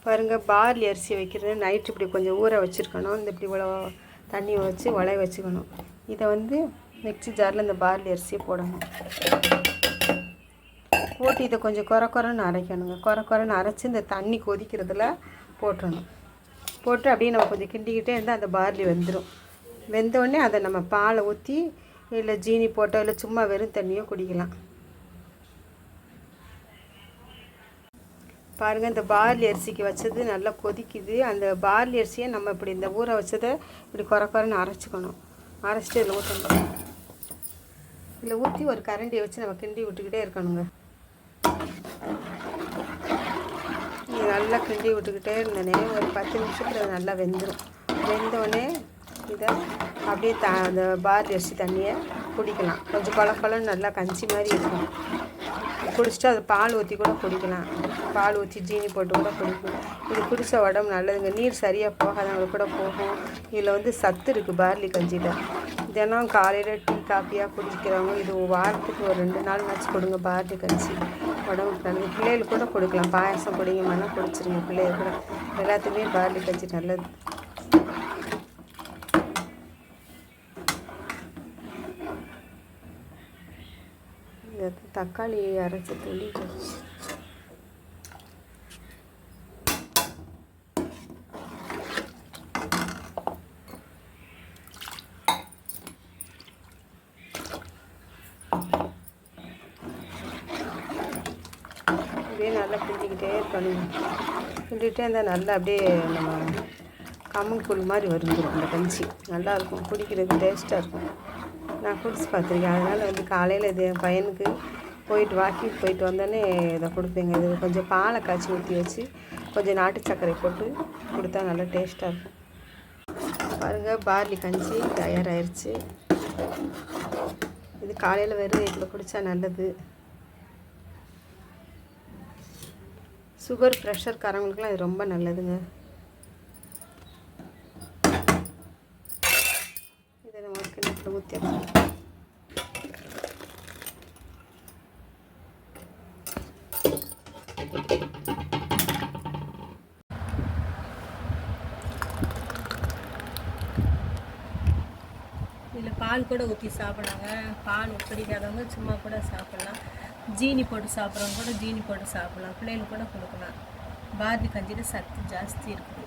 பாருங்கள், பார்லி அரிசி வைக்கிறது நைட்டு இப்படி கொஞ்சம் ஊற வச்சுருக்கணும். இந்த இப்படி இவ்வளோ தண்ணி வச்சு உலைய வச்சுக்கணும். இதை வந்து மிக்ஸி ஜாரில் இந்த பார்லி அரிசியை போடணும். போட்டு இதை கொஞ்சம் குறைன்னு அரைக்கணுங்க. குறைன்னு அரைச்சி இந்த தண்ணி கொதிக்கிறதுல போட்டுடணும். போட்டு அப்படியே நம்ம கொஞ்சம் கிண்டிக்கிட்டே இருந்தால் அந்த பார்லி வெந்துடும். வெந்தோடனே அதை நம்ம பாலை ஊற்றி இல்லை ஜீனி போட்டோ இல்லை சும்மா வெறும் தண்ணியோ குடிக்கலாம். பாருங்கள், இந்த பார்லி அரிசிக்கு வச்சது நல்லா கொதிக்குது. அந்த பார்லி அரிசியை நம்ம இப்படி இந்த ஊற வச்சதை இப்படி குறைன்னு அரைச்சிக்கணும். அரைச்சிட்டு இதில் ஊற்றணும். இதில் ஊற்றி ஒரு கரண்டியை வச்சு நம்ம கிண்டி விட்டுக்கிட்டே இருக்கணுங்க. நல்லா கிண்டி விட்டுக்கிட்டே இருந்தோடனே ஒரு 10 நிமிஷத்தில் அது நல்லா வெந்துடும். வெந்தோடனே இதை அப்படியே அந்த பார்லி அரிசி தண்ணியை குடிக்கலாம். கொஞ்சம் குழன்னு நல்லா கஞ்சி மாதிரி இருக்கும். குடிச்சிட்டு அது பால் ஊற்றி கூட குடிக்கலாம். பால் ஊற்றி ஜீனி போட்டு கூட குடிக்கலாம். இது குடித்த உடம்பு நல்லதுங்க. நீர் சரியாக போகாதவங்களுக்கு கூட போகும். இதில் வந்து சத்து இருக்குது பார்லி கஞ்சியில். தினம் காலையில் டீ காஃபியாக குடிக்கிறவங்க இது வாரத்துக்கு ஒரு 2 நாள் வச்சு கொடுங்க. பார்லி கஞ்சி உடம்புக்கு நல்லது. பிள்ளைகளுக்கு கூட கொடுக்கலாம். பாயசம் குடிங்கம்னா குடிச்சிருங்க. பிள்ளைகள் கூட எல்லாத்துக்குமே பார்லி கஞ்சி நல்லது. தக்காளி அரைச்சி தூளி அப்படியே நல்லா கிண்டிக்கிட்டே இருக்கணும். கிண்டிகிட்டே இருந்தால் நல்லா அப்படியே நம்ம கம்மன் கூழ் மாதிரி வந்துடும். அந்த கஞ்சி நல்லாயிருக்கும். குடிக்கிறதுக்கு டேஸ்ட்டாக இருக்கும். நான் குடிச்சு பார்த்துருக்கேன். அதனால் வந்து காலையில் இது என் பையனுக்கு போயிட்டு வாக்கிங் போயிட்டு வந்தோடனே இதை கொடுப்பேங்க. இது கொஞ்சம் பாலை காய்ச்சி ஊற்றி வச்சு கொஞ்சம் நாட்டு சர்க்கரை போட்டு கொடுத்தா நல்லா டேஸ்ட்டாக இருக்கும். பாருங்கள், பார்லி கஞ்சி தயாராகிருச்சு. இது காலையில் வெறும் இதில் குடித்தா நல்லது. சுகர் ப்ரெஷர் காரங்களுக்குலாம் இது ரொம்ப நல்லதுங்க. இதை நம்ம கிணத்துல ஊற்றிடலாம். இதில் பால் கூட ஊற்றி சாப்பிட்லாங்க. பால் பிடிக்காதவங்க சும்மா கூட சாப்பிட்லாம். ஜீனி போட்டு சாப்பிட்றவங்க கூட ஜீனி போட்டு சாப்பிட்லாம். பிள்ளைகளுக்கு கூட கொடுக்கலாம். பார்லி கஞ்சியில் சத்து ஜாஸ்தி இருக்குது.